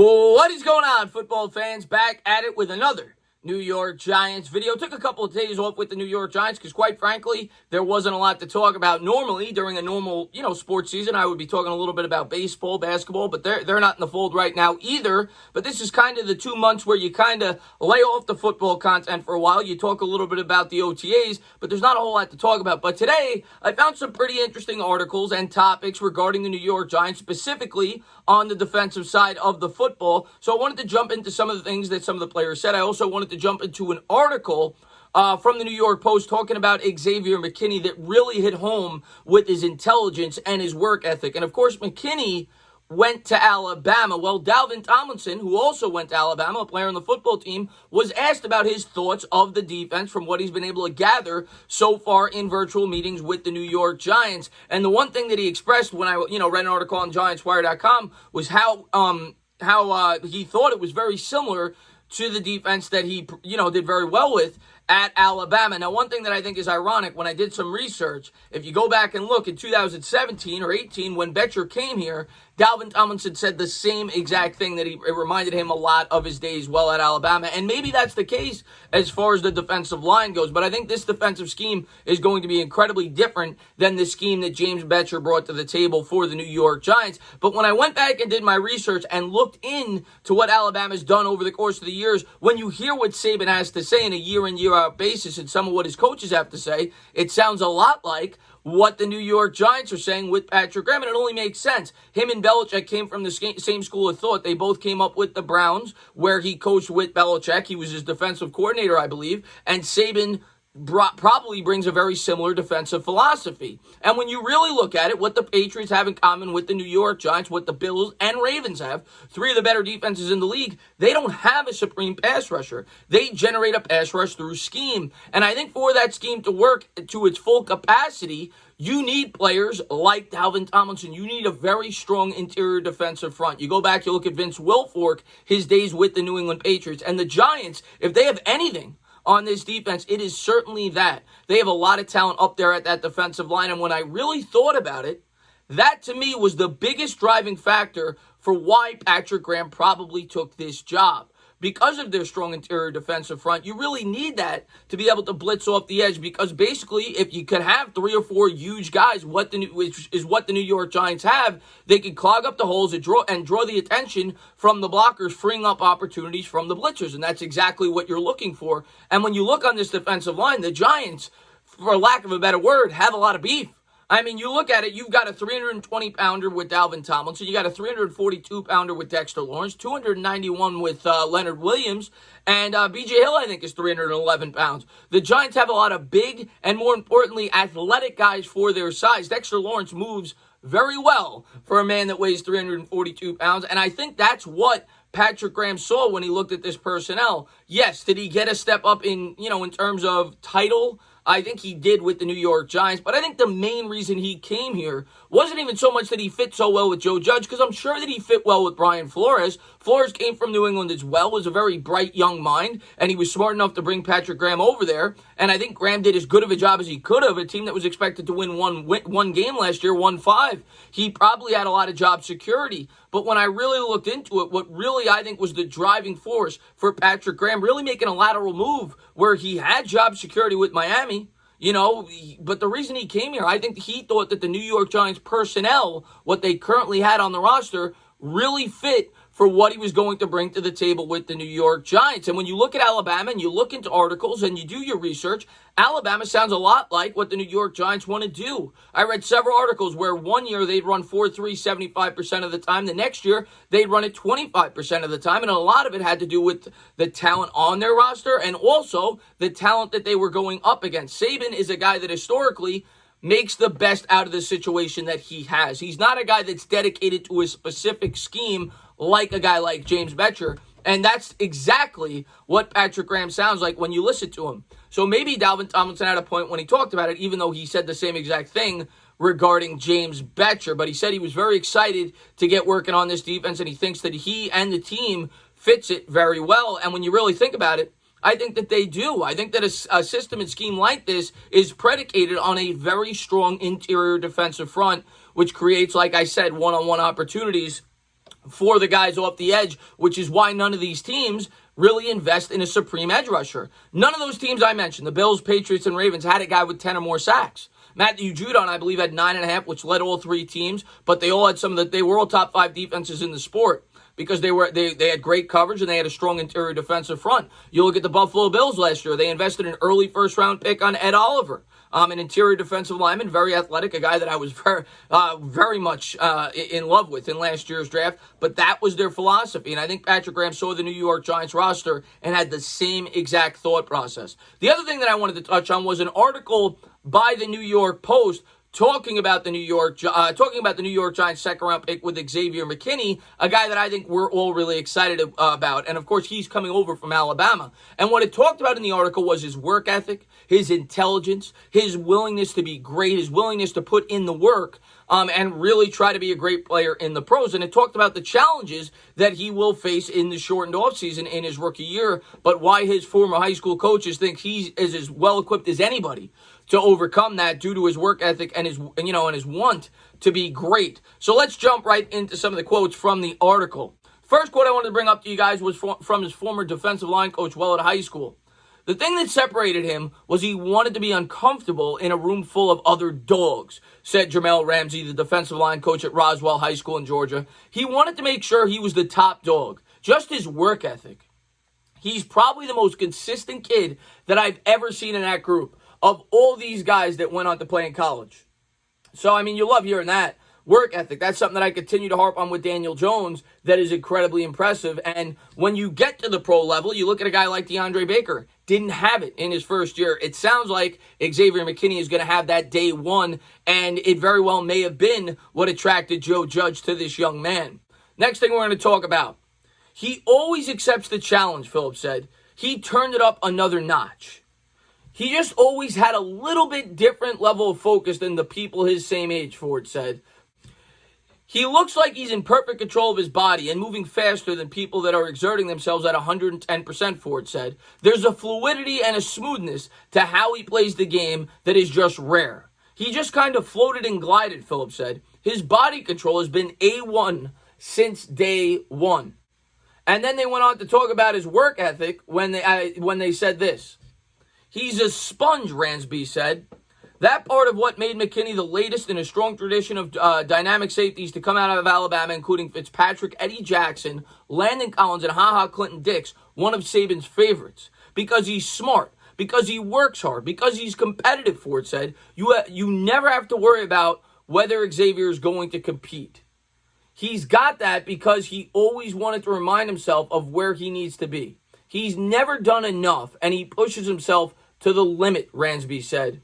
What is going on, football fans? Back at it with another New York Giants video. Took a couple of days off with the New York Giants because, quite frankly, there wasn't a lot to talk about. Normally, during a normal, sports season, I would be talking a little bit about baseball, basketball, but they're not in the fold right now either. But this is kind of the 2 months where you kind of lay off the football content for a while. You talk a little bit about the OTAs, but there's not a whole lot to talk about. But today, I found some pretty interesting articles and topics regarding the New York Giants, specifically on the defensive side of the football. So I wanted to jump into some of the things that some of the players said. I also wanted to jump into an article from the New York Post talking about Xavier McKinney that really hit home with his intelligence and his work ethic. And of course, McKinney went to Alabama. Well, Dalvin Tomlinson, who also went to Alabama, a player on the football team, was asked about his thoughts of the defense from what he's been able to gather so far in virtual meetings with the New York Giants. And the one thing that he expressed when I, read an article on GiantsWire.com was how he thought it was very similar to the defense that he, did very well with at Alabama. Now, one thing that I think is ironic, when I did some research, if you go back and look in 2017 or 18, when Bettcher came here, Dalvin Tomlinson said the same exact thing, that it reminded him a lot of his days well at Alabama. And maybe that's the case as far as the defensive line goes. But I think this defensive scheme is going to be incredibly different than the scheme that James Bettcher brought to the table for the New York Giants. But when I went back and did my research and looked into what Alabama's done over the course of the years, when you hear what Saban has to say on a year-in, year-out basis and some of what his coaches have to say, it sounds a lot like what the New York Giants are saying with Patrick Graham, and it only makes sense. Him and Belichick came from the same school of thought. They both came up with the Browns, where he coached with Belichick. He was his defensive coordinator, I believe, and Saban probably brings a very similar defensive philosophy. And when you really look at it, what the Patriots have in common with the New York Giants, what the Bills and Ravens have, three of the better defenses in the league, they don't have a supreme pass rusher. They generate a pass rush through scheme. And I think for that scheme to work to its full capacity, you need players like Dalvin Tomlinson. You need a very strong interior defensive front. You go back, you look at Vince Wilfork, his days with the New England Patriots. And the Giants, if they have anything on this defense, it is certainly that. They have a lot of talent up there at that defensive line. And when I really thought about it, that to me was the biggest driving factor for why Patrick Graham probably took this job. Because of their strong interior defensive front, you really need that to be able to blitz off the edge, because basically if you could have 3 or 4 huge guys, which is what the New York Giants have, they could clog up the holes and draw the attention from the blockers, freeing up opportunities from the blitzers, and that's exactly what you're looking for. And when you look on this defensive line, the Giants, for lack of a better word, have a lot of beef. I mean, you look at it, you've got a 320-pounder with Dalvin Tomlinson. You got a 342-pounder with Dexter Lawrence, 291 with Leonard Williams, and B.J. Hill, I think, is 311 pounds. The Giants have a lot of big and, more importantly, athletic guys for their size. Dexter Lawrence moves very well for a man that weighs 342 pounds, and I think that's what Patrick Graham saw when he looked at this personnel. Yes, did he get a step up in terms of title? I think he did with the New York Giants, but I think the main reason he came here wasn't even so much that he fit so well with Joe Judge, because I'm sure that he fit well with Brian Flores. Flores came from New England as well, was a very bright young mind, and he was smart enough to bring Patrick Graham over there, and I think Graham did as good of a job as he could have. A team that was expected to win one game last year, won 5. He probably had a lot of job security, but when I really looked into it, what really I think was the driving force for Patrick Graham really making a lateral move where he had job security with Miami, but the reason he came here, I think he thought that the New York Giants personnel, what they currently had on the roster, really fit for what he was going to bring to the table with the New York Giants. And when you look at Alabama and you look into articles and you do your research, Alabama sounds a lot like what the New York Giants want to do. I read several articles where one year they'd run 4-3 75% of the time. The next year, they'd run it 25% of the time. And a lot of it had to do with the talent on their roster and also the talent that they were going up against. Saban is a guy that historically makes the best out of the situation that he has. He's not a guy that's dedicated to a specific scheme like a guy like James Bettcher. And that's exactly what Patrick Graham sounds like when you listen to him. So maybe Dalvin Tomlinson had a point when he talked about it, even though he said the same exact thing regarding James Bettcher. But he said he was very excited to get working on this defense, and he thinks that he and the team fits it very well. And when you really think about it, I think that they do. I think that a system and scheme like this is predicated on a very strong interior defensive front, which creates, like I said, one-on-one opportunities for the guys off the edge, which is why none of these teams really invest in a supreme edge rusher. None of those teams I mentioned, the Bills, Patriots, and Ravens, had a guy with 10 or more sacks. Matthew Judon, I believe, had 9.5, which led all three teams, but they all had they were all top 5 defenses in the sport because they had great coverage and they had a strong interior defensive front. You look at the Buffalo Bills last year, they invested an early first-round pick on Ed Oliver, an interior defensive lineman, very athletic, a guy that I was very much in love with in last year's draft, but that was their philosophy, and I think Patrick Graham saw the New York Giants roster and had the same exact thought process. The other thing that I wanted to touch on was an article by the New York Post talking about the New York Giants second-round pick with Xavier McKinney, a guy that I think we're all really excited about. And, of course, he's coming over from Alabama. And what it talked about in the article was his work ethic, his intelligence, his willingness to be great, his willingness to put in the work, and really try to be a great player in the pros. And it talked about the challenges that he will face in the shortened offseason in his rookie year, but why his former high school coaches think he is as well-equipped as anybody to overcome that due to his work ethic and his want to be great. So let's jump right into some of the quotes from the article. First quote I wanted to bring up to you guys was from his former defensive line coach while at high school. The thing that separated him was he wanted to be uncomfortable in a room full of other dogs, said Jamel Ramsey, the defensive line coach at Roswell High School in Georgia. He wanted to make sure he was the top dog, just his work ethic. He's probably the most consistent kid that I've ever seen in that group of all these guys that went on to play in college. So, I mean, you love hearing that. Work ethic, that's something that I continue to harp on with Daniel Jones that is incredibly impressive. And when you get to the pro level, you look at a guy like DeAndre Baker, didn't have it in his first year. It sounds like Xavier McKinney is going to have that day one, and it very well may have been what attracted Joe Judge to this young man. Next thing we're going to talk about. He always accepts the challenge, Phillips said. He turned it up another notch. He just always had a little bit different level of focus than the people his same age, Ford said. He looks like he's in perfect control of his body and moving faster than people that are exerting themselves at 110%, Ford said. There's a fluidity and a smoothness to how he plays the game that is just rare. He just kind of floated and glided, Phillips said. His body control has been A1 since day one. And then they went on to talk about his work ethic when they said this. He's a sponge, Ransby said. That part of what made McKinney the latest in a strong tradition of dynamic safeties to come out of Alabama, including Fitzpatrick, Eddie Jackson, Landon Collins, and HaHa Clinton Dix, one of Saban's favorites. Because he's smart, because he works hard, because he's competitive, Ford said. You never have to worry about whether Xavier is going to compete. He's got that because he always wanted to remind himself of where he needs to be. He's never done enough, and he pushes himself to the limit, Ransby said.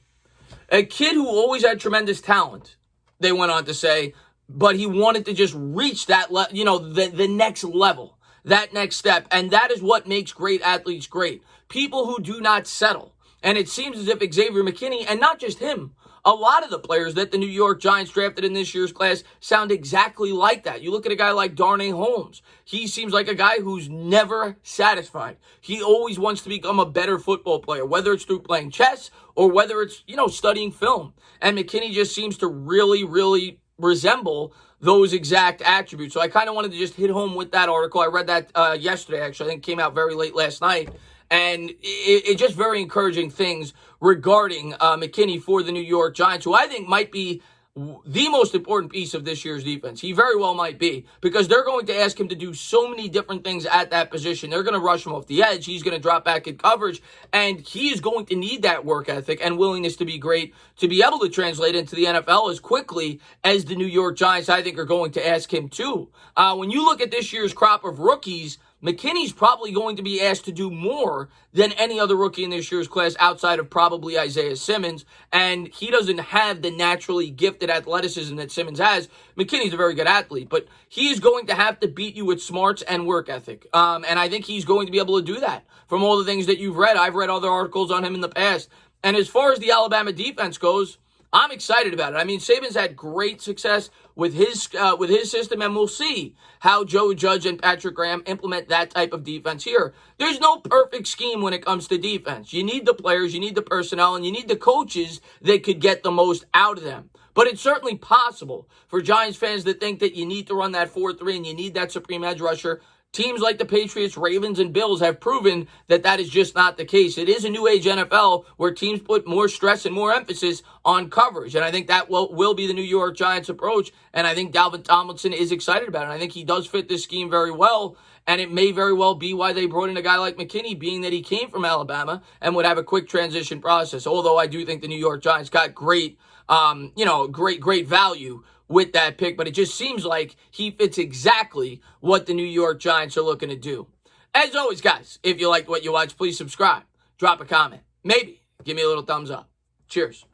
A kid who always had tremendous talent, they went on to say, but he wanted to just reach that, the next level, that next step, and that is what makes great athletes great. People who do not settle. And it seems as if Xavier McKinney, and not just him, a lot of the players that the New York Giants drafted in this year's class sound exactly like that. You look at a guy like Darnay Holmes. He seems like a guy who's never satisfied. He always wants to become a better football player, whether it's through playing chess or whether it's, studying film. And McKinney just seems to really, really resemble those exact attributes. So I kind of wanted to just hit home with that article. I read that yesterday, actually. I think it came out very late last night. And it just very encouraging things regarding McKinney for the New York Giants, who I think might be the most important piece of this year's defense. He very well might be, because they're going to ask him to do so many different things at that position. They're going to rush him off the edge. He's going to drop back in coverage, and he is going to need that work ethic and willingness to be great to be able to translate into the NFL as quickly as the New York Giants, I think, are going to ask him to. When you look at this year's crop of rookies, McKinney's probably going to be asked to do more than any other rookie in this year's class outside of probably Isaiah Simmons, and he doesn't have the naturally gifted athleticism that Simmons has. McKinney's a very good athlete, but he is going to have to beat you with smarts and work ethic, and I think he's going to be able to do that. From all the things that you've read, I've read other articles on him in the past, and as far as the Alabama defense goes, I'm excited about it. I mean, Saban's had great success with his system, and we'll see how Joe Judge and Patrick Graham implement that type of defense here. There's no perfect scheme when it comes to defense. You need the players, you need the personnel, and you need the coaches that could get the most out of them. But it's certainly possible for Giants fans that think that you need to run that 4-3 and you need that supreme edge rusher. Teams like the Patriots, Ravens, and Bills have proven that that is just not the case. It is a new age NFL where teams put more stress and more emphasis on coverage. And I think that will be the New York Giants approach. And I think Dalvin Tomlinson is excited about it. And I think he does fit this scheme very well. And it may very well be why they brought in a guy like McKinney, being that he came from Alabama and would have a quick transition process. Although I do think the New York Giants got great value with that pick, but it just seems like he fits exactly what the New York Giants are looking to do. As always, guys, if you liked what you watched, please subscribe, drop a comment, maybe give me a little thumbs up. Cheers.